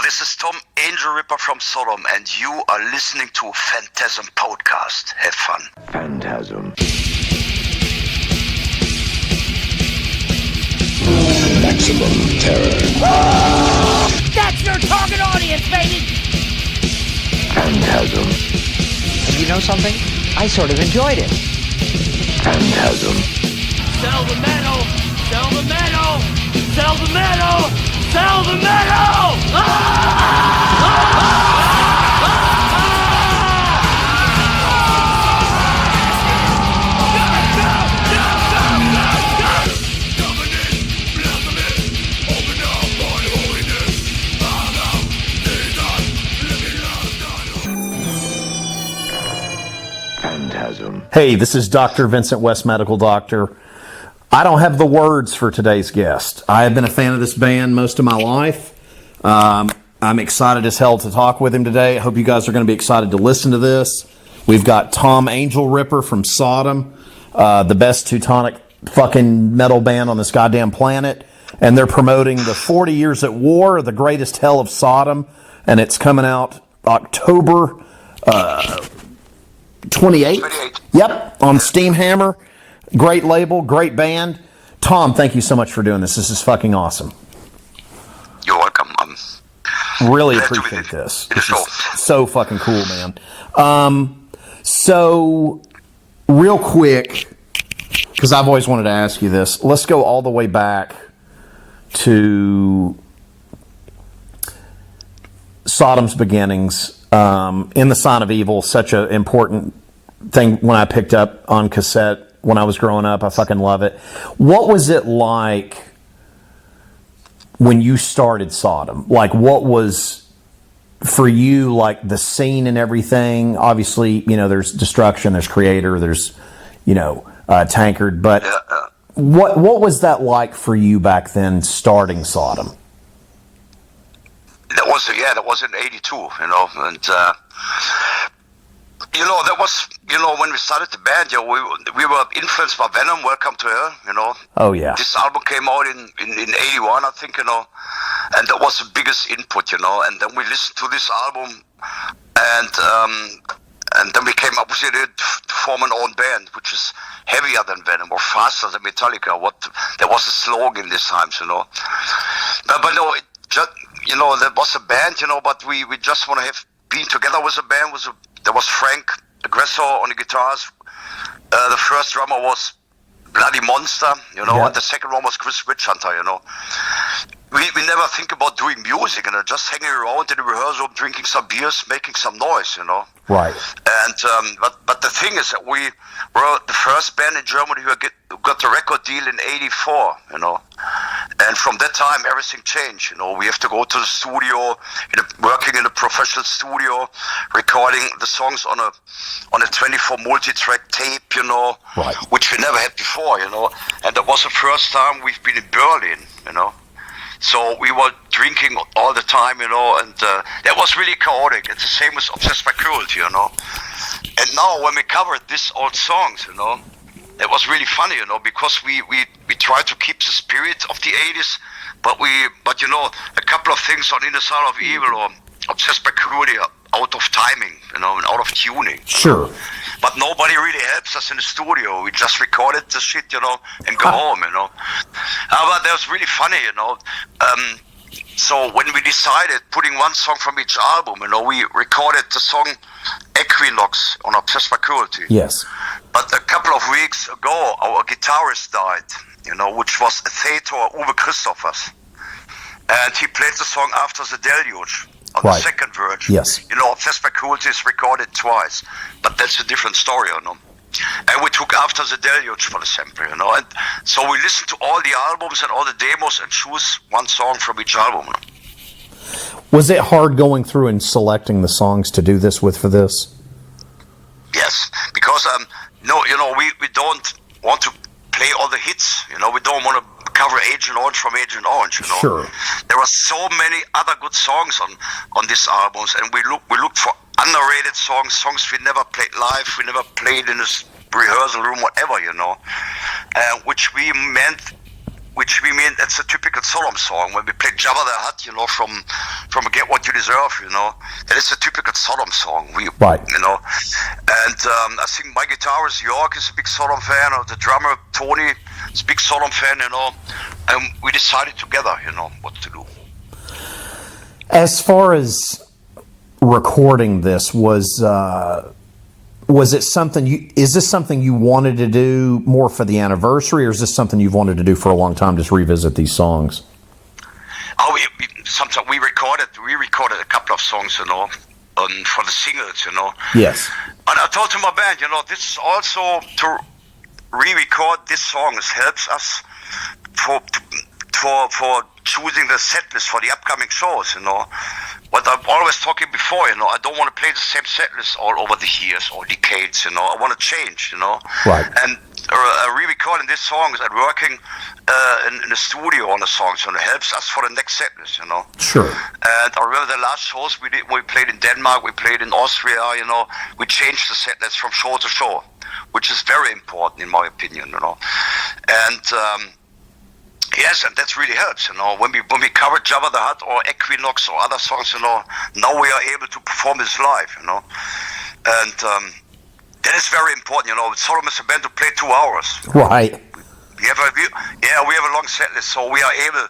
this is Tom Angelripper from Sodom, and you are listening to FANTASM Podcast. Have fun. Phantasm. Maximum terror. That's your target audience, baby! Phantasm. And you know something? I sort of enjoyed it. Phantasm. Sell the metal! Sell the metal! Sell the metal! Sell the metal! Phantasm. Hey, this is Dr. Vincent West, Medical Doctor. I don't have the words for today's guest. I have been a fan of this band most of my life. I'm excited as hell to talk with him today. I hope you guys are going to be excited to listen to this. We've got Tom Angelripper from Sodom, the best Teutonic fucking metal band on this goddamn planet. And they're promoting the 40 Years at War, the Greatest Hell of Sodom. And it's coming out October 28th. Yep, on Steam Hammer. Great label, great band. Tom, thank you so much for doing this. This is fucking awesome. You're welcome. Really appreciate this. This is so fucking cool, man. So, real quick, because I've always wanted to ask you this, let's go all the way back to Sodom's beginnings. In the Sign of Evil, such an important thing when I picked up on cassette when I was growing up. I fucking love it. What was it like when you started Sodom? Like, what was for you, like, the scene and everything? Obviously, you know, there's Destruction, there's Creator, there's, you know, Tankard, but what was that like for you back then, starting Sodom? That was in '82, you know, and you know, that was, you know, when we started the band, you know, we were influenced by Venom, Welcome to Hell, you know. Oh, yeah. This album came out in '81, I think, you know, and that was the biggest input, you know. And then we listened to this album, and then we came up with it to form an own band, which is heavier than Venom or faster than Metallica. There was a slogan this time, you know. But no, it just, you know, there was a band, you know, but we just want to have been together with a band. There was Frank Aggressor on the guitars. The first drummer was Bloody Monster, you know, and the second one was Chris Witchhunter, you know. We never think about doing music, you know, just hanging around in the rehearsal, drinking some beers, making some noise, you know. Right. And but the thing is that we were the first band in Germany who got the record deal in '84, you know. And from that time, everything changed. You know, we have to go to the studio, working in a professional studio, recording the songs on a 24 multi-track tape, you know, right, which we never had before, you know. And that was the first time we've been in Berlin, you know. So we were drinking all the time, you know, and that was really chaotic. It's the same as Obsessed by Cruelty, you know. And now when we covered these old songs, you know, it was really funny, you know, because we tried to keep the spirit of the 80s, but you know, a couple of things on In the Sign of Evil or Obsessed by Cruelty are out of timing, you know, and out of tuning. Sure. But nobody really helps us in the studio. We just recorded the shit, you know, and go home, you know. But that was really funny, you know. So when we decided putting one song from each album, you know, we recorded the song Equinox on Obsessed by Cruelty. Yes. But a couple of weeks ago, our guitarist died, you know, which was Theater Uwe Christophers. And he played the song After the Deluge on the second version. Yes. You know, Obsessed by Cruelty is recorded twice, but that's a different story, you know. And we took After the Deluge for the sample, you know. And so we listened to all the albums and all the demos and choose one song from each album. You know? Was it hard going through and selecting the songs to do this with for this? Yes, because no, you know, we don't want to play all the hits. You know, we don't want to cover Agent Orange from Agent Orange. You know, sure. There are so many other good songs on these albums, and we looked for underrated songs we never played live, we never played in this rehearsal room, whatever, you know, which we meant which we mean it's a typical Sodom song. When we play Jabba the Hutt, from Get What You Deserve, that is a typical Sodom song. Right. And I think my guitarist York is a big Sodom fan, or the drummer Tony is a big Sodom fan, and we decided together, what to do. As far as recording this, was it something is this something you wanted to do more for the anniversary, or is this something you've wanted to do for a long time, just revisit these songs? Oh, sometimes we recorded a couple of songs, for the singles, Yes. And I told to my band, this is also to re-record these songs helps us for choosing the set list for the upcoming shows, What I'm always talking before, I don't want to play the same set list all over the years or decades, I want to change, Right. And re-recording these songs and working in the studio on the songs, helps us for the next set list, Sure. And I remember the last shows we did, we played in Denmark, we played in Austria, we changed the set list from show to show, which is very important in my opinion, And yes, and that really helps, When we cover Jabba the Hutt or Equinox or other songs, now we are able to perform this live, And that is very important, Sodom is a band to play 2 hours. Right. We have a long set list, so we are able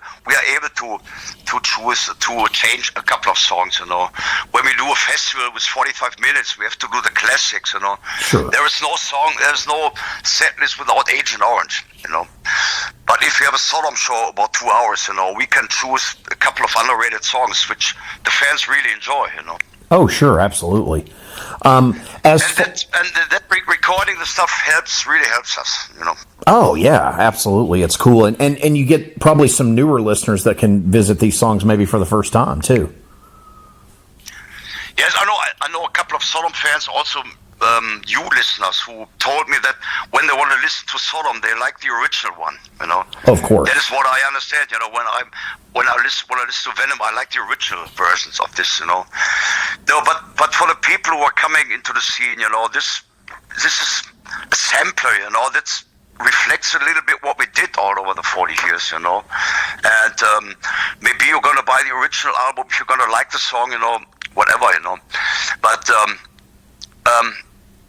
to choose to change a couple of songs, When we do a festival with 45 minutes, we have to do the classics, Sure. There is no set list without Agent Orange, But if you have a Sodom show about 2 hours, we can choose a couple of underrated songs which the fans really enjoy, Oh, sure, absolutely. That recording the stuff really helps us, Oh, yeah, absolutely. It's cool. And you get probably some newer listeners that can visit these songs maybe for the first time, too. Yes, I know a couple of Sodom fans, also you listeners, who told me that when they want to listen to Sodom, they like the original one, Of course. That is what I understand, when I listen to Venom, I like the original versions of this, No, but for the people who are coming into the scene, this is a sampler, that reflects a little bit what we did all over the 40 years, And maybe you're going to buy the original album if you're going to like the song, whatever,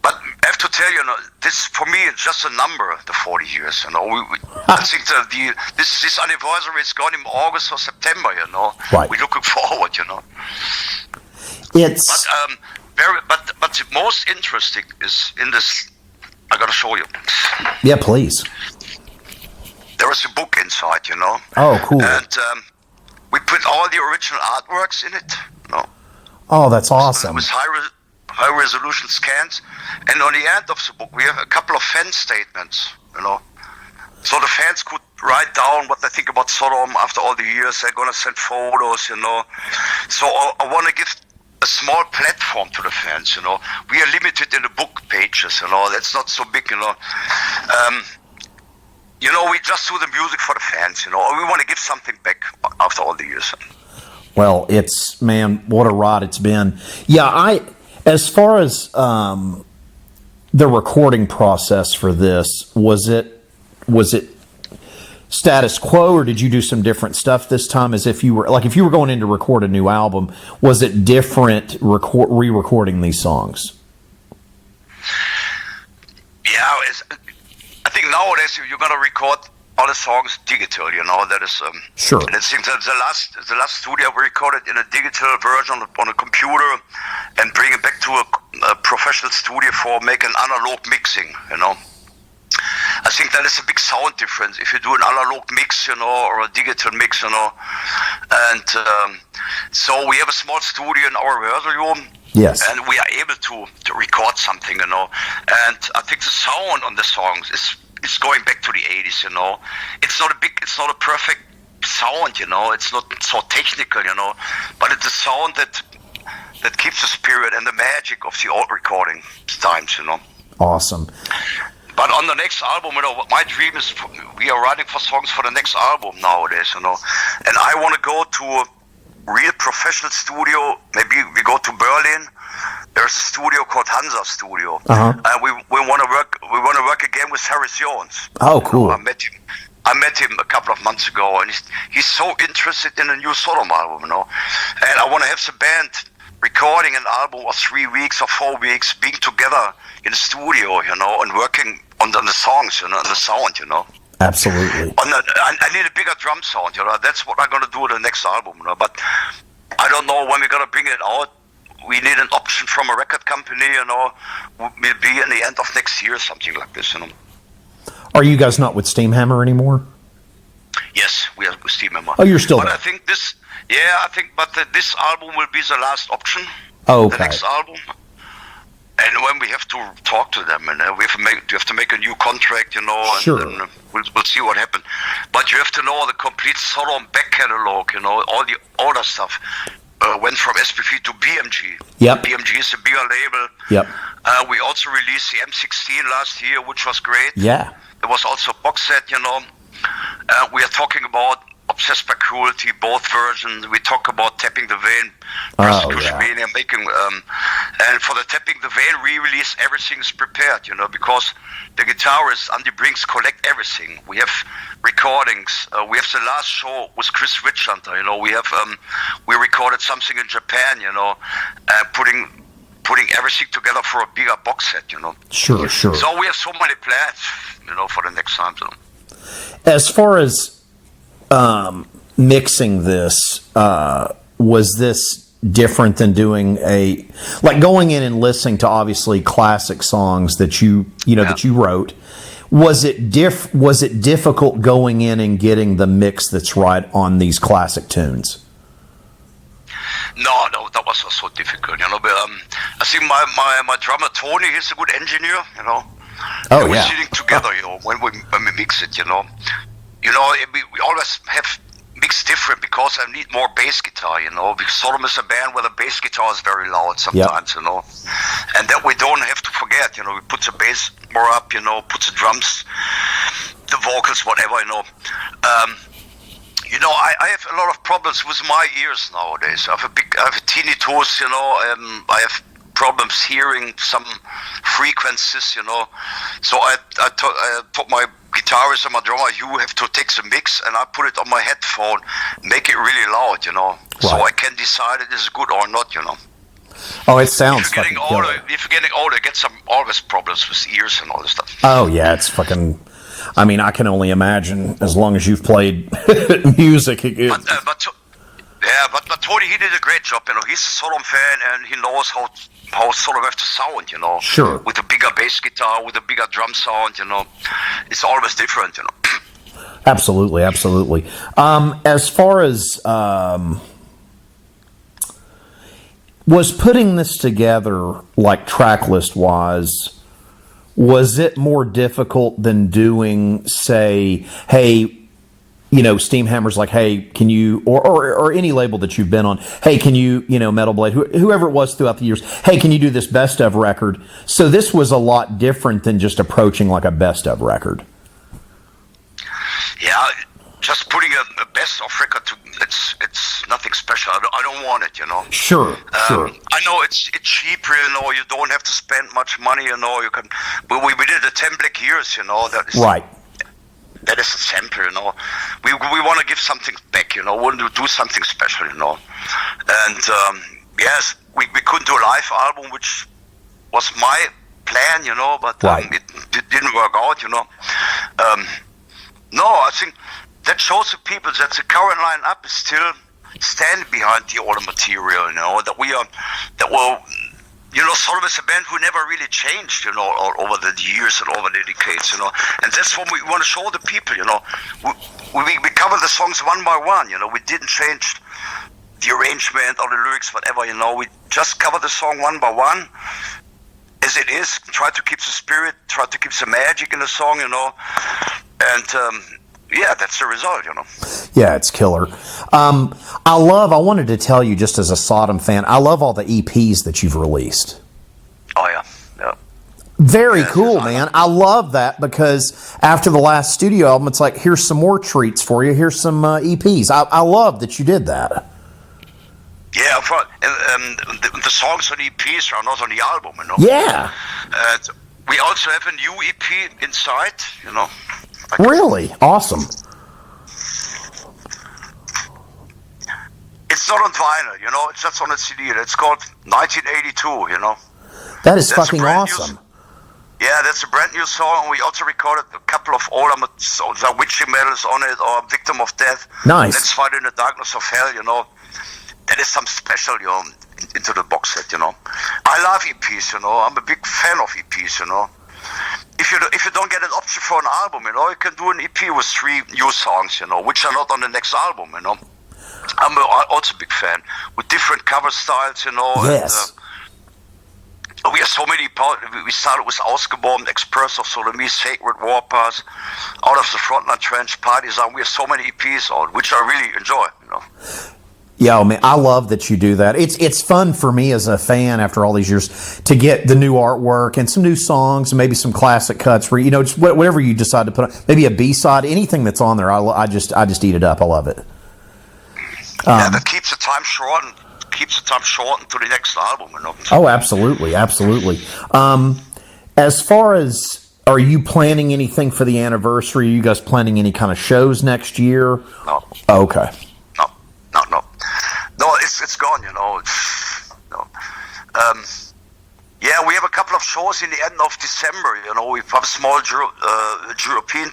But I have to tell you, this for me is just a number. The 40 years, I think this anniversary is gone in August or September, Right. We're looking forward, It's But the most interesting is in this. I gotta show you. Yeah, please. There is a book inside, Oh, cool. And we put all the original artworks in it, Oh, that's awesome. With high resolution scans, and on the end of the book we have a couple of fan statements, so the fans could write down what they think about Sodom after all the years. They're gonna send photos, So I want to give a small platform to the fans, We are limited in the book pages, That's not so big, We just do the music for the fans, We want to give something back after all the years. Well, man, what a ride it's been. Yeah, as far as the recording process for this, was it status quo, or did you do some different stuff this time? As if you were going in to record a new album, was it different re-recording these songs? Yeah, I think nowadays you're gonna record all the songs digital, that is sure. And I think that the last studio we recorded in a digital version on a computer, and bring it back to a professional studio for making analog mixing, I think that is a big sound difference if you do an analog mix, or a digital mix, And so we have a small studio in our rehearsal room. Yes. And we are able to record something, And I think the sound on the songs is going back to the 80s, It's not a perfect sound, It's not so technical, But it's a sound that keeps the spirit and the magic of the old recording times, Awesome. But on the next album, my dream is we are writing for songs for the next album nowadays, And I want to go to a real professional studio. Maybe we go to Berlin. There's a studio called Hansa Studio. Uh-huh. We want to work again with Harris Jones. Oh, cool. I met him I met him a couple of months ago, and he's so interested in a new Sodom album, you know. And I want to have the band recording an album of 3 weeks or 4 weeks, being together in the studio, you know, and working on the songs, you know, and the sound, you know. Absolutely. I need a bigger drum sound, you know. That's what I'm gonna do with the next album, you know. But I don't know when we're gonna bring it out. We need an option from a record company, you know. Will be in the end of next year, something like this, you know. Are you guys not with Steamhammer anymore? Yes, we are with Steamhammer. Oh, you're still But there. I think this album will be the last option. Oh, okay. The next album. And when we have to talk to them, and we have to make a new contract, you know, and Sure. then we'll see what happens. But you have to know the complete Sodom back catalog, you know, all the older stuff went from SPV to BMG. Yep. BMG is a bigger label. Yep. We also released the M16 last year, which was great. Yeah. There was also a box set, you know. We are talking about Obsessed by Cruelty, both versions. We talk about Tapping the Vein, Persecution Mania, making, and for the Tapping the Vein re-release, everything is prepared, you know, because the guitarist Andy Brinks collect everything. We have recordings. We have the last show with Chris Witchhunter, you know. We have we recorded something in Japan, you know, putting everything together for a bigger box set, you know. Sure. So we have so many plans, you know, for the next time. So. As far as mixing this, was this different than doing going in and listening to obviously classic songs that you wrote? Was it difficult going in and getting the mix that's right on these classic tunes? No, that was not so difficult, you know. But I think my drummer Tony, he's a good engineer, you know. Oh, and we're yeah. sitting together, you know, when we mix it, you know. You know, we always have mixed different because I need more bass guitar, you know, because Sodom is a band where the bass guitar is very loud sometimes, you know. And that we don't have to forget, you know, we put the bass more up, you know, put the drums, the vocals, whatever, you know. You know, I have a lot of problems with my ears nowadays. I have a tinnitus, you know, I have problems hearing some frequencies, you know. So I told my guitarist and my drummer, you have to take the mix, and I put it on my headphone, make it really loud, you know. Right. So I can decide it is good or not, you know. Oh, it sounds if you're getting older, you get some always problems with ears and all this stuff. Oh, yeah, it's fucking... I mean, I can only imagine as long as you've played music. But Tony, he did a great job, you know. He's a Sodom fan, and he knows how Sodom have to sound, you know. Sure. With a bigger bass guitar, with a bigger drum sound, you know. It's always different, you know. Absolutely. As far as was putting this together, like track list wise, was it more difficult than doing, say, hey, you know, Steamhammer's like, hey, can you, or any label that you've been on, hey, can you, you know, Metal Blade, whoever it was throughout the years, hey, can you do this best of record? So this was a lot different than just approaching like a best of record. Yeah, just putting a best of record, it's nothing special. I don't want it, you know. Sure. I know it's cheaper, you know. You don't have to spend much money, you know. You can. But we did the 10 Black Years, you know. That is right. That is a sample, you know. We want to give something back, you know. We want to do something special, you know. And yes, we couldn't do a live album, which was my plan, you know. But it didn't work out, you know. No, I think that shows the people that the current lineup is still standing behind the older material, you know, that we will, you know, Sodom is a band who never really changed, you know, all over the years and over the decades, you know, and that's what we want to show the people, you know. We cover the songs one by one, you know, we didn't change the arrangement or the lyrics, whatever, you know, we just cover the song one by one as it is, try to keep the spirit, try to keep the magic in the song, you know, and yeah, that's the result, you know. Yeah, it's killer. I wanted to tell you, just as a Sodom fan, I love all the EPs that you've released. Oh, yeah. Very cool, man. I love that because after the last studio album, it's like, here's some more treats for you. Here's some EPs. I love that you did that. Yeah, the songs on the EPs are not on the album, you know. Yeah. We also have a new EP inside, you know. Really? Awesome. It's not on vinyl, you know. It's just on a CD. It's called 1982, you know. That is That's fucking awesome. Yeah, that's a brand new song. We also recorded a couple of older songs, like Witchy Medals on it, or Victim of Death. Nice. Let's Fight in the Darkness of Hell, you know. That is some special, you know, into the box set, you know. I love EPs, you know. I'm a big fan of EPs, you know. If you don't get an option for an album, you know, you can do an EP with 3 new songs, you know, which are not on the next album, you know. I'm also a big fan with different cover styles, you know. Yes. And, we have so many. We started with Ausgebombt, Express of Sodom, Sacred Warpath, Out of the Frontline Trench, Partisan. We have so many EPs on, which I really enjoy, you know. Yeah, man, I love that you do that. It's fun for me as a fan after all these years to get the new artwork and some new songs and maybe some classic cuts where, you know, just whatever you decide to put on, maybe a B-side, anything that's on there. I just eat it up. I love it. Yeah, that keeps the time shortened. Keeps the time shortened to the next album, you know. Oh, absolutely, absolutely. As far as, are you planning anything for the anniversary? Are you guys planning any kind of shows next year? No. Oh, okay. No, it's gone, you know. No. Yeah, we have a couple of shows in the end of December, you know. We have a small European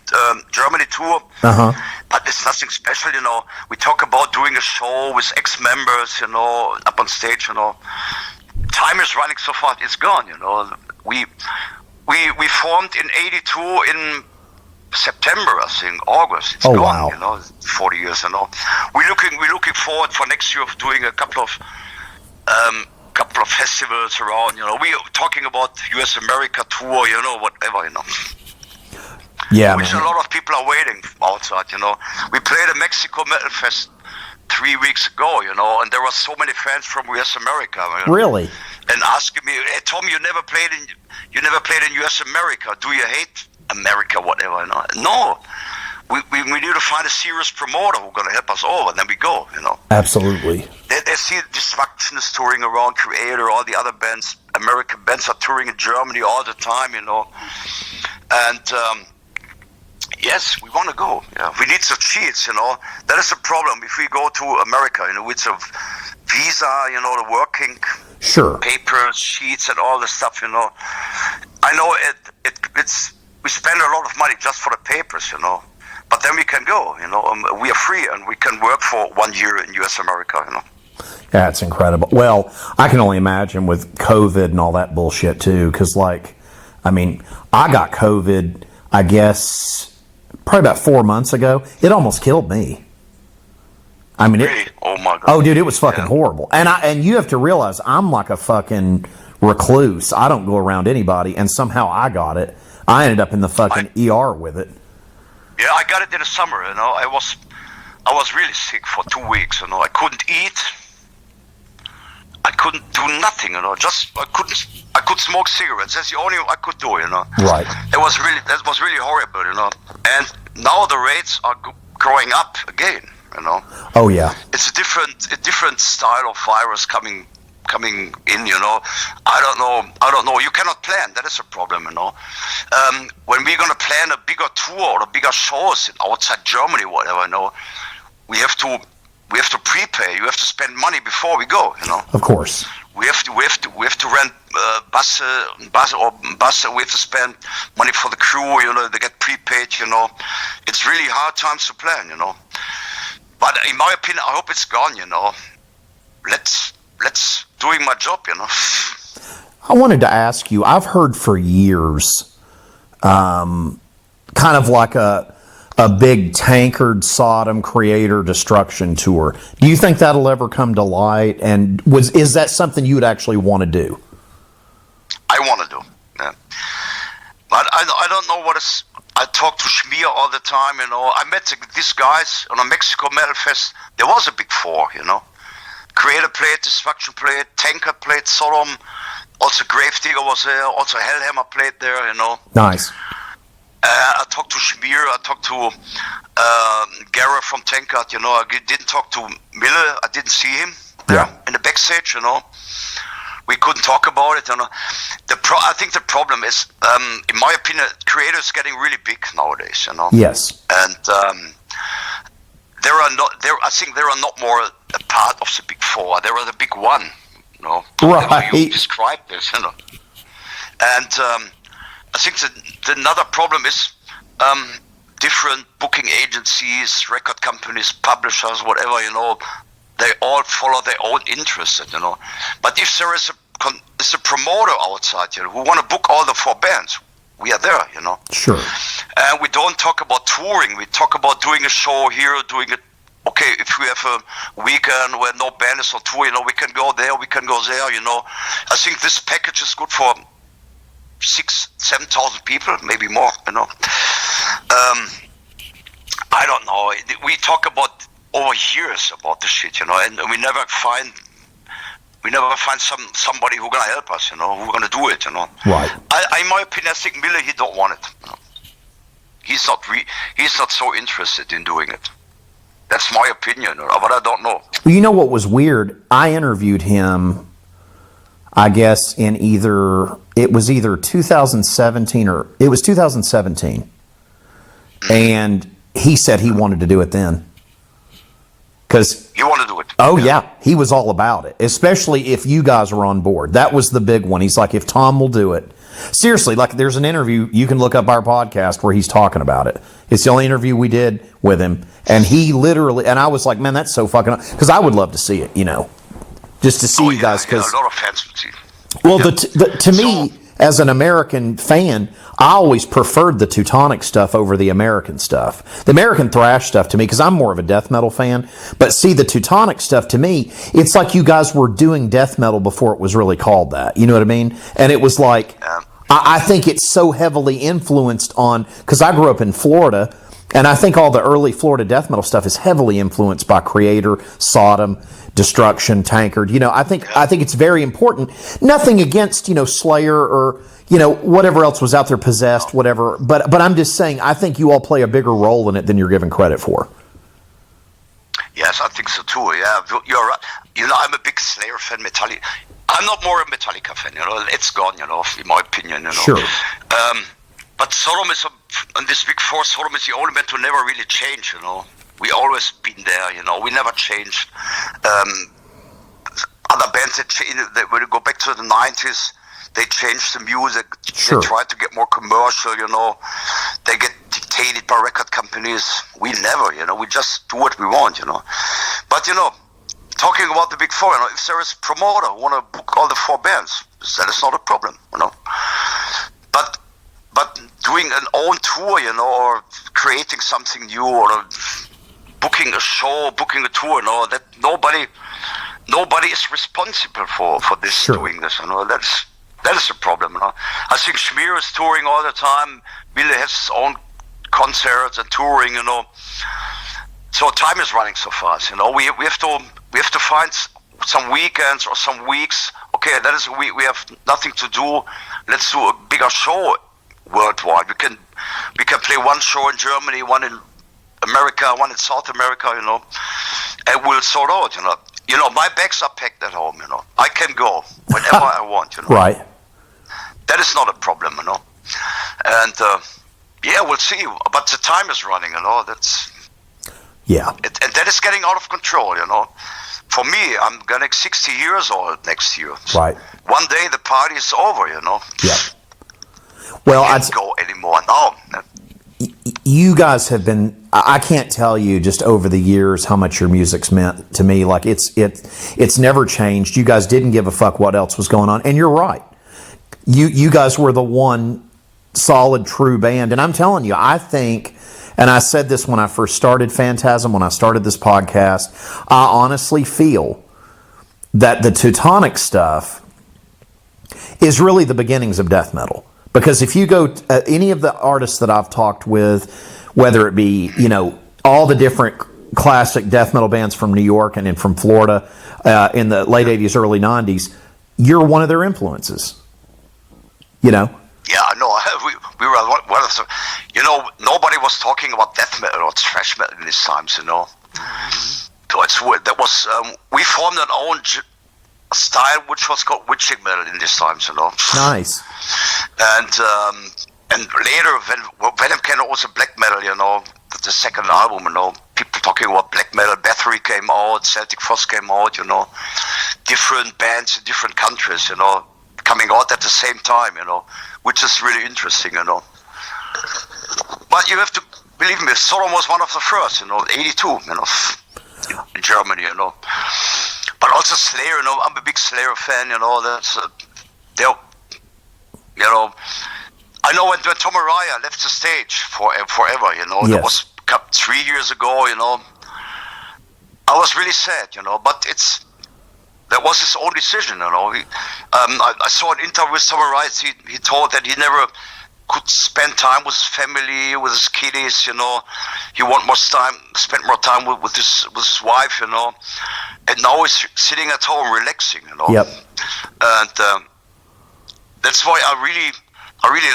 Germany tour, but it's nothing special, you know. We talk about doing a show with ex-members, you know, up on stage, you know. Time is running so fast, it's gone, you know. We formed in '82 in September, I think, August. It's gone, wow. You know, 40 years, you know. We're looking forward for next year of doing a couple of festivals around, you know. We're talking about US America tour, you know, whatever, you know. Yeah, which man. a lot of people are waiting outside, you know. We played a Mexico Metal Fest 3 weeks ago, you know, and there were so many fans from US America. You know, Really? and asking me, "Hey, Tom, you never played in US America. Do you hate America, whatever?" You know? No. We need to find a serious promoter who's going to help us over, and then we go, you know. Absolutely. They see Destruction is touring around, Creator, all the other bands, American bands are touring in Germany all the time, you know. And yes, we want to go. Yeah, we need some cheats, you know. That is the problem. If we go to America, you know, with a visa, you know, the working papers, sheets, and all the stuff, you know. I know it's we spend a lot of money just for the papers, you know. But then we can go, you know. We are free and we can work for 1 year in US America, you know. Yeah, it's incredible. Well, I can only imagine with COVID and all that bullshit too, because, like, I mean, I got COVID, I guess, probably about 4 months ago. It almost killed me. I mean, really? Oh my God. Oh, dude, it was fucking horrible. And you have to realize I'm like a fucking recluse. I don't go around anybody, and somehow I got it. I ended up in the fucking ER with it. Yeah, I got it in the summer, you know. I was really sick for 2 weeks, you know. I couldn't eat. I couldn't do nothing, you know. I could smoke cigarettes. That's the only I could do, you know. Right. That was really horrible, you know. And now the rates are growing up again, you know. Oh yeah. It's a different style of virus coming in, you know. I don't know. You cannot plan. That is a problem, you know. When we're gonna plan a bigger tour or bigger shows outside Germany, whatever, you know, we have to prepay. You have to spend money before we go, you know. Of course. We have to rent bus. We have to spend money for the crew, you know. They get prepaid, you know. It's really hard times to plan, you know. But in my opinion, I hope it's gone, you know. Let's doing my job, you know. I wanted to ask you, I've heard for years, kind of like a big tankard Sodom Creator Destruction tour. Do you think that'll ever come to light? And is that something you would actually want to do? I want to do, yeah. But I don't know what is. I talk to Schmier all the time, you know. I met these guys on a Mexico Metal Fest. There was a big four, you know. Creator played, Destruction played, Tankard played, Sodom, also Gravedigger was there, also Hellhammer played there, you know. Nice. I talked to Schmier, I talked to Gareth from Tankard, you know. I didn't talk to Miller, I didn't see him there in the backstage, you know. we couldn't talk about it. You know, I think the problem is, in my opinion, creators getting really big nowadays. You know. Yes. And I think there are not more a part of the big four. There are the big one. You know. Right. How you describe this. You know. And I think another problem is different booking agencies, record companies, publishers, whatever, you know, they all follow their own interests, you know. But if there is a promoter outside, you know, who want to book all the four bands, we are there, you know. Sure. And we don't talk about touring. We talk about doing a show here, doing it. Okay, if we have a weekend where no band is on tour, you know, we can go there, we can go there, you know. I think this package is good for 6,000-7,000 people, maybe more, you know. I don't know. We talk about over years about the shit, you know, and we never find somebody who gonna help us, you know, who gonna do it, you know. Right. In my opinion, I think Miller, he don't want it. You know? He's not so interested in doing it. That's my opinion, but I don't know. Well, you know what was weird? I interviewed him, I guess, in either 2017 or it was 2017. And he said he wanted to do it then. Because you want to do it? Oh yeah, he was all about it. Especially if you guys were on board. That was the big one. He's like, if Tom will do it. Seriously, like there's an interview, you can look up our podcast where he's talking about it. It's the only interview we did with him, and he literally, and I was like, man, that's so fucking, because I would love to see it, you know, just to see you guys. Because a lot of fans would see it. Well, to me, as an American fan, I always preferred the Teutonic stuff over the American stuff. The American thrash stuff to me, because I'm more of a death metal fan, but see, the Teutonic stuff to me, it's like you guys were doing death metal before it was really called that. You know what I mean? And it was like, I think it's so heavily influenced on, because I grew up in Florida, and I think all the early Florida death metal stuff is heavily influenced by Creator, Sodom, Destruction, Tankard. You know, I think it's very important. Nothing against, you know, Slayer or, you know, whatever else was out there, Possessed, whatever. But I'm just saying, I think you all play a bigger role in it than you're given credit for. Yes, I think so too. Yeah, you're right. You know, I'm a big Slayer fan, Metallica. I'm not more a Metallica fan. You know, it's gone. You know, in my opinion. You know. Sure. But Sodom is on this big four. Sodom is the only band to never really change. You know, we always been there. You know, we never changed. Other bands that when you go back to the 90s, they changed the music. Sure. They tried to get more commercial. You know, they get dictated by record companies. We never. You know, we just do what we want. You know, but you know. Talking about the big four, you know, if there is a promoter who want to book all the four bands, that is not a problem, you know. But doing an own tour, you know, or creating something new, or booking a show, booking a tour, you know, that nobody is responsible for this, sure. Doing this, you know. That is a problem, you know. I think Schmier is touring all the time. Wille has his own concerts and touring, you know. So time is running so fast, you know. We have to find some weekends or some weeks. Okay, that is a week we have nothing to do. Let's do a bigger show worldwide. We can play one show in Germany, one in America, one in South America, you know, and we'll sort out, you know. You know, my bags are packed at home, you know. I can go whenever I want, you know. Right. That is not a problem, you know. And yeah, we'll see. But the time is running, you know. That's. Yeah. And that is getting out of control, you know. For me, I'm getting 60 years old next year. Right. One day the party is over, you know. Yeah. Well, I can't go anymore now. You guys have been, I can't tell you just over the years how much your music's meant to me. Like it's never changed. You guys didn't give a fuck what else was going on. And you're right. You guys were the one solid, true band. And I'm telling you, I think, and I said this when I first started Phantasm, when I started this podcast, I honestly feel that the Teutonic stuff is really the beginnings of death metal. Because if you go to any of the artists that I've talked with, whether it be, you know, all the different classic death metal bands from New York and from Florida in the late 80s, early 90s, you're one of their influences, you know? Yeah, no, we were one of the, you know, nobody was talking about death metal or thrash metal in these times, you know. So that was, we formed an own style which was called witching metal in these times, you know. Nice. And later, when Venom came also black metal, you know, the second album, you know, people talking about black metal. Bathory came out, Celtic Frost came out, you know, different bands in different countries, you know, coming out at the same time, you know, which is really interesting, you know. But you have to believe me, Sodom was one of the first, you know, 82, you know, in Germany, you know. But also Slayer, you know, I'm a big Slayer fan, you know, that's, you know, I know when Tom Araya left the stage forever, you know, that was 3 years ago, you know, I was really sad, you know, but that was his own decision, you know. I saw an interview with Tom Araya, he told that he never could spend time with his family, with his kiddies, you know. He spent more time with his wife, you know. And now he's sitting at home relaxing, you know. Yep. And that's why I really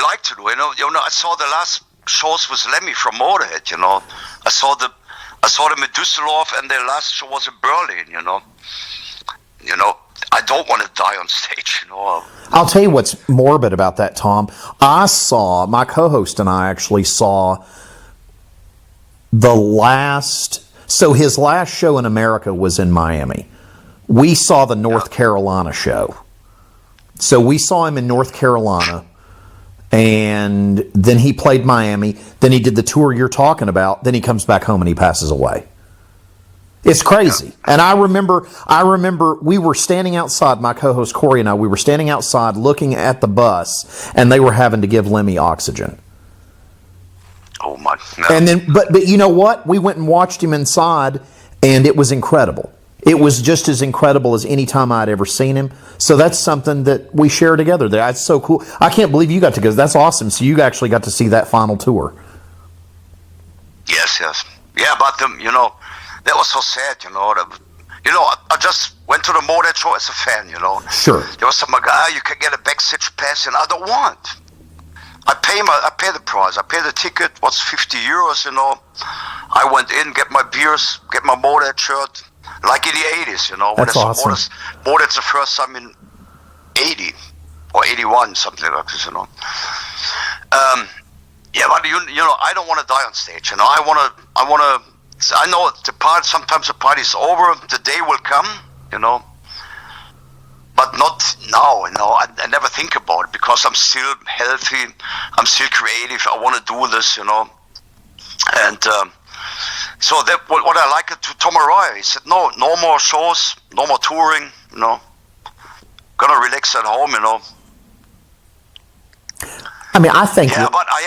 like to do, you know. I saw the last shows with Lemmy from Motorhead, you know. I saw them in Düsseldorf, and their last show was in Berlin, you know. You know, I don't want to die on stage, you know. I'll tell you what's morbid about that, Tom. My co-host and I actually saw his last show in America was in Miami. We saw the North Carolina show. So we saw him in North Carolina, and then he played Miami. Then he did the tour you're talking about. Then he comes back home and he passes away. It's crazy. And I remember we were standing outside, my co-host Corey and I, we were standing outside looking at the bus, and they were having to give Lemmy oxygen. Oh my! No. And then, but you know what? We went and watched him inside, and it was incredible. It was just as incredible as any time I'd ever seen him. So that's something that we share together there. That's so cool. I can't believe you got to go. That's awesome. So you actually got to see that final tour. Yes. Yeah, but you know, that was so sad, you know. I just went to the Motorhead show as a fan, you know. Sure. There was some guy, you can get a backstage pass, and I don't want. I pay the price. I pay the ticket. What's 50 euros, you know. I went in, get my beers, get my Motorhead shirt, like in the 80s, you know. That's awesome. Motorhead's the first time in 80 or 81, something like this, you know. Yeah, but you know, I don't want to die on stage, you know. I know sometimes the party's over, the day will come, you know, but not now, you know. I never think about it because I'm still healthy, I'm still creative, I want to do this, you know. And so that what I like to Tom Araya, he said, no more shows, no more touring, you know. Gonna relax at home, you know. I mean, I think. Yeah, but I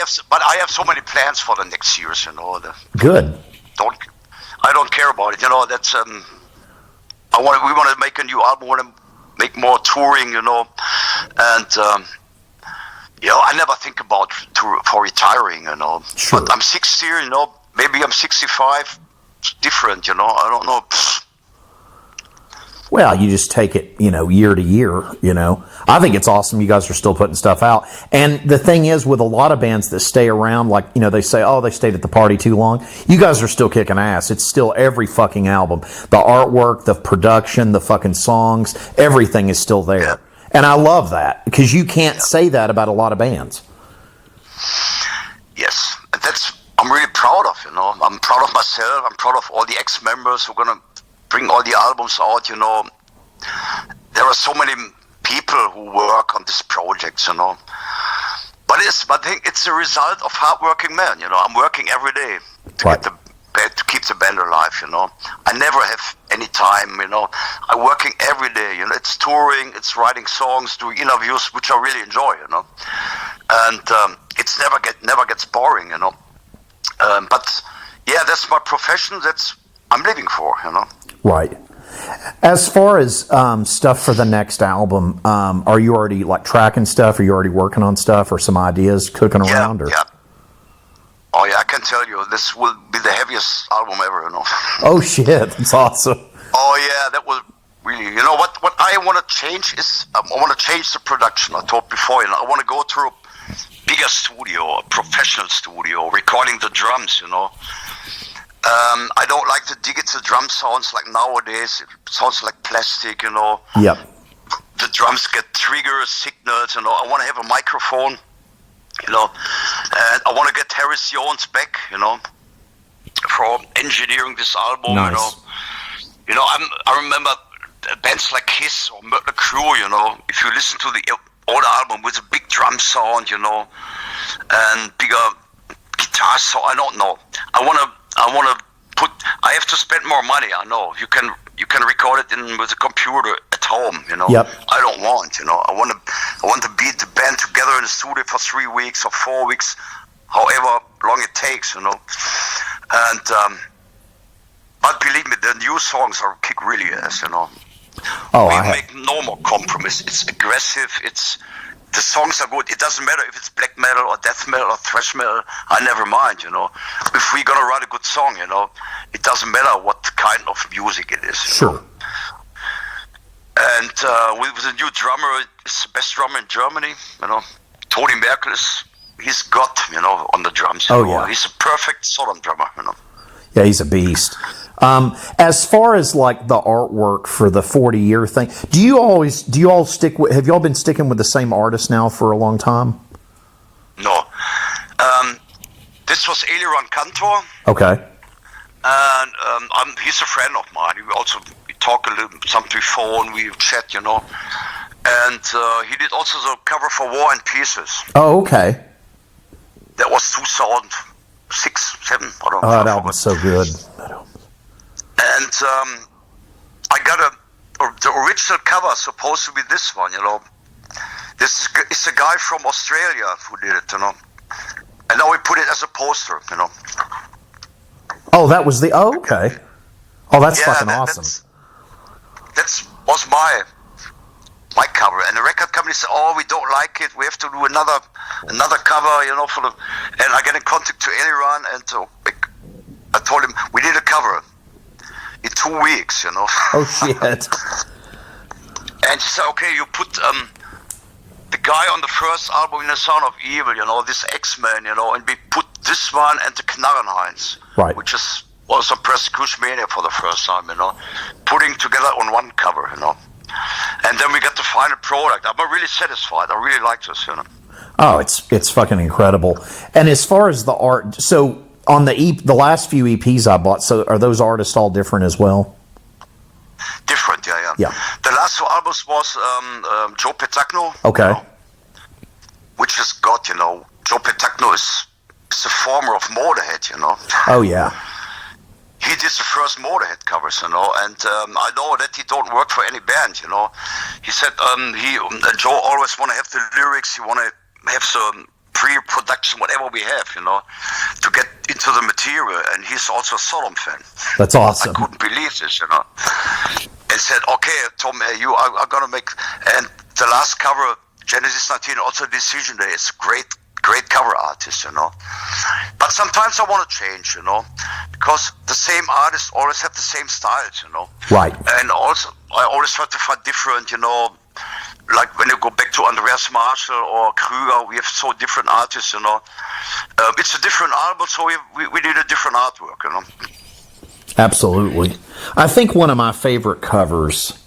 have so many plans for the next years, you know. Good. I don't care about it, you know. That's we want to make a new album. We want to make more touring, you know. And you know, I never think about for retiring, you know. Sure. But I'm 60, you know. Maybe I'm 65. It's different, you know. I don't know. Well, you just take it, you know, year to year, you know. I think it's awesome you guys are still putting stuff out. And the thing is, with a lot of bands that stay around, like, you know, they say, oh, they stayed at the party too long. You guys are still kicking ass. It's still every fucking album. The artwork, the production, the fucking songs, everything is still there. Yeah. And I love that, because you can't say that about a lot of bands. Yes. I'm really proud of, you know. I'm proud of myself. I'm proud of all the ex-members who are going to bring all the albums out, you know. There are so many people who work on these projects, you know. But I think it's a result of hard-working men, you know. I'm working every day to keep the band alive, you know. I never have any time, you know. I'm working every day, you know. It's touring, it's writing songs, doing interviews, which I really enjoy, you know. And it's never gets boring, you know. But yeah, that's my profession. I'm living for, you know. Right. As far as stuff for the next album, are you already like tracking stuff? Are you already working on stuff, or some ideas cooking around? Or? Yeah. Oh yeah, I can tell you this will be the heaviest album ever, you know. Oh shit, that's awesome. Oh yeah, that was really, you know, what I want to change is I want to change the production. I told before, you know, I want to go to a bigger studio, a professional studio, recording the drums, you know. I don't like the digital drum sounds like nowadays. It sounds like plastic, you know. Yep. drums get trigger signals, you know. I want to have a microphone, you know, and I want to get Harris Jones back, you know, for engineering this album, Nice. you know. You know, I remember bands like Kiss or Mötley Crüe, you know, if you listen to the old album with a big drum sound, you know, and bigger guitar sound, I don't know. I have to spend more money, I know. You can record it with a computer at home, you know. Yep. I don't want, you know. I want to beat the band together in the studio for 3 weeks or 4 weeks, however long it takes, you know. And but believe me, the new songs are kick really ass, you know. Oh, We make no more compromise. It's aggressive. The songs are good. It doesn't matter if it's black metal or death metal or thrash metal. I never mind, you know. If we're gonna write a good song, you know, it doesn't matter what kind of music it is. Sure. And with a new drummer, it's the best drummer in Germany, you know. Tony Merkel he's got, you know, on the drums. Oh, you know. yeah. He's a perfect Sodom drummer, you know. Yeah, he's a beast. As far as like the artwork for the 40-year thing, do you all stick with? Have you all been sticking with the same artist now for a long time? No. This was Eliran Kantor. Okay. And he's a friend of mine. We talk a little something before and we chat, you know. And he did also the cover for War and Pieces. Oh, okay. That was 2006, 7. I don't know. Oh, that album's so good. And I got the original cover supposed to be this one, you know. This is a guy from Australia who did it, you know. And now we put it as a poster, you know. Oh, that was okay. Oh, that's fucking awesome. That was my cover, and the record company said, "Oh, we don't like it. We have to do another cover, you know." And I get in contact to Eliran, and I told him we need a cover in 2 weeks, you know. Oh shit! And he said, "Okay, you put the guy on the first album in the Sound of Evil, you know, this X-Men, you know, and we put this one and the Knarrenheinz, right, which is also Persecution Mania for the first time, you know, putting together on one cover, you know." And then we got the final product. I'm really satisfied. I really like this, you know. Oh, it's fucking incredible. And as far as the art, so on the last few EPs I bought, so are those artists all different as well? Different, yeah. Yeah. The last two albums was Joe Petagno. Okay. You know, which has got, you know, Joe Petagno is a former of Motorhead, you know. Oh yeah. He did the first Motorhead covers, you know, and I know that he don't work for any band, you know. He said Joe always want to have the lyrics, he want to have some pre-production, whatever we have, you know, to get into the material, and he's also a Sodom fan. That's awesome. I couldn't believe this, you know. And said, okay, Tom, you are going to make, and the last cover, Genesis 19, also Decision Day, it's great cover artist, you know. But sometimes I want to change, you know, because the same artists always have the same styles, you know. Right. And also, I always try to find different, you know, like when you go back to Andreas Marshall or Krüger, we have so different artists, you know. It's a different album, so we need a different artwork, you know. Absolutely. I think one of my favorite covers,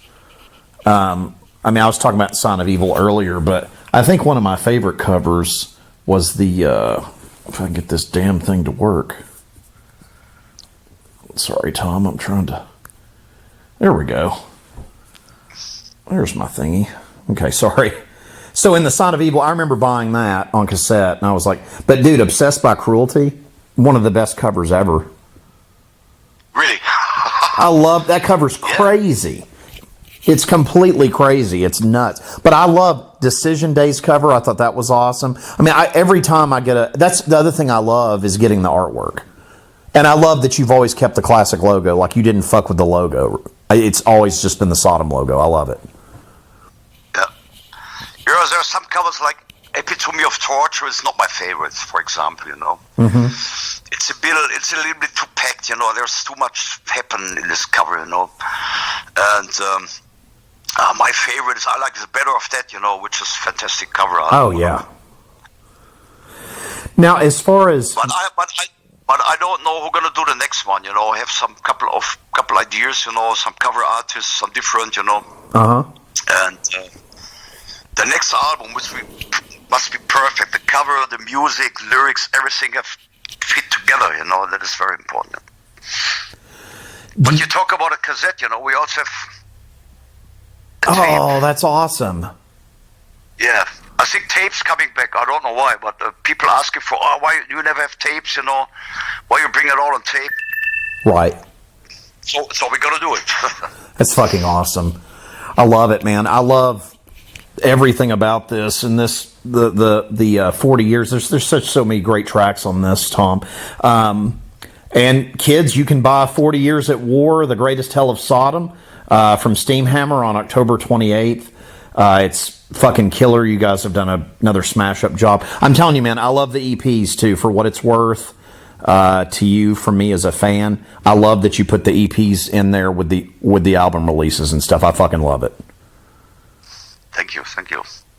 I mean, I was talking about Sign of Evil earlier, but I think one of my favorite covers was the, if I can get this damn thing to work. Sorry, Tom, I'm trying to, there we go. There's my thingy. Okay, sorry. So in the Sign of Evil, I remember buying that on cassette, and I was like, but dude, Obsessed by Cruelty, one of the best covers ever. Really? I love, that cover's crazy. It's completely crazy. It's nuts. But I love Decision Day's cover. I thought that was awesome. I mean, every time I get that's the other thing I love is getting the artwork. And I love that you've always kept the classic logo. Like, you didn't fuck with the logo. It's always just been the Sodom logo. I love it. Yeah. You know, there are some covers like Epitome of Torture is not my favorite, for example, you know. Mm-hmm. It's a little bit too packed, you know. There's too much happen in this cover, you know. And my favorite is, I like the Better of That, you know, which is fantastic cover art. Oh, yeah. Now, as far as... But I don't know who's gonna do the next one, you know. I have some couple ideas, you know, some cover artists, some different, you know. Uh-huh. And the next album must be perfect. The cover, the music, lyrics, everything have fit together. That is very important. But you talk about a cassette. We also have a tape. Oh, that's awesome. Yeah, I think tapes coming back. I don't know why, but people asking for, why you never have tapes? Why you bring it all on tape? Right. So we got to do it. That's fucking awesome. I love it, man. I love everything about this and the 40 years. There's so many great tracks on this, Tom. And kids, you can buy 40 Years at War, The Greatest Hell of Sodom, from Steamhammer on October 28th. It's fucking killer. You guys have done another smash up job. I'm telling you, man, I love the EPs too, for what it's worth. To you, from me as a fan, I love that you put the EPs in there with the album releases and stuff. I fucking love it. Thank you.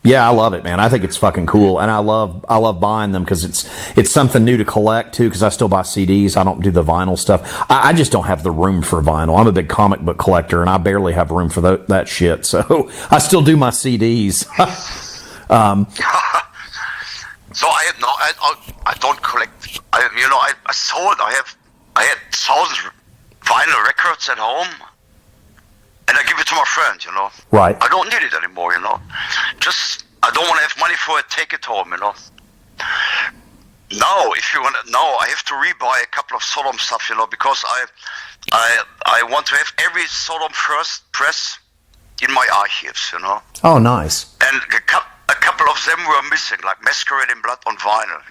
Yeah, I love it, man. I think it's fucking cool, and I love buying them because it's something new to collect too. Because I still buy CDs. I don't do the vinyl stuff. I just don't have the room for vinyl. I'm a big comic book collector, and I barely have room for that shit. So I still do my CDs. So I don't collect. I sold. I had 1,000 vinyl records at home, and I give it to my friend. Right. I don't need it anymore. Just I don't want to have money for it. Take it home. Now, if you want to, I have to rebuy a couple of Sodom stuff. Because I want to have every Sodom first press in my archives. Oh, nice. And a couple of them were missing, like Masquerade in Blood on vinyl,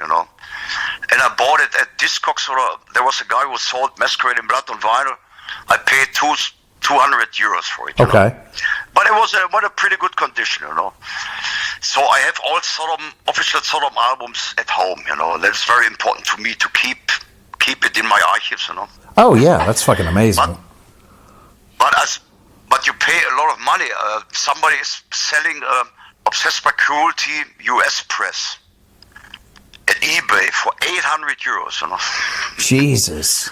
And I bought it at Discogs. There was a guy who sold Masquerade in Blood on vinyl. I paid 200 euros for it. Okay. But it was a pretty good condition, So I have all official Sodom albums at home, That's very important to me to keep it in my archives, Oh yeah, that's fucking amazing. But you pay a lot of money. Somebody is selling Obsessed by Cruelty US press at eBay for 800 euros. Jesus.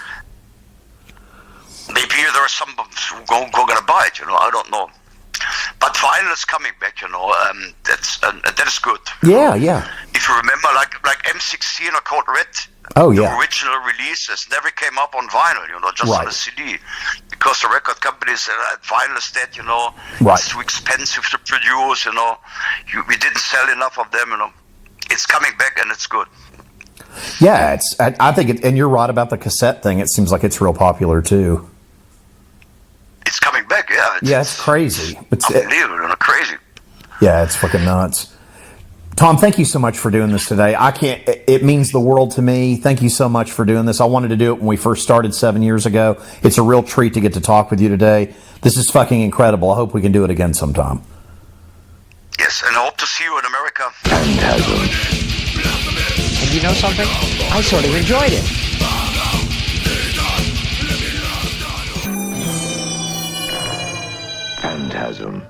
Maybe there are some who going to buy it. I don't know. But vinyl is coming back. That is good. Yeah. If you remember, like M16 or Code Red. Oh the yeah. original releases never came up on vinyl. Just right. on a CD, because the record companies said vinyl is dead. Right. It's too expensive to produce. We didn't sell enough of them. It's coming back and it's good. Yeah, I think and you're right about the cassette thing. It seems like it's real popular too. It's coming back, yeah. It's crazy. It's unbelievable, crazy. Yeah, it's fucking nuts. Tom, thank you so much for doing this today. It means the world to me. Thank you so much for doing this. I wanted to do it when we first started 7 years ago. It's a real treat to get to talk with you today. This is fucking incredible. I hope we can do it again sometime. Yes, and I hope to see you in America. Phantasm. And you know something? I sort of enjoyed it. Phantasm.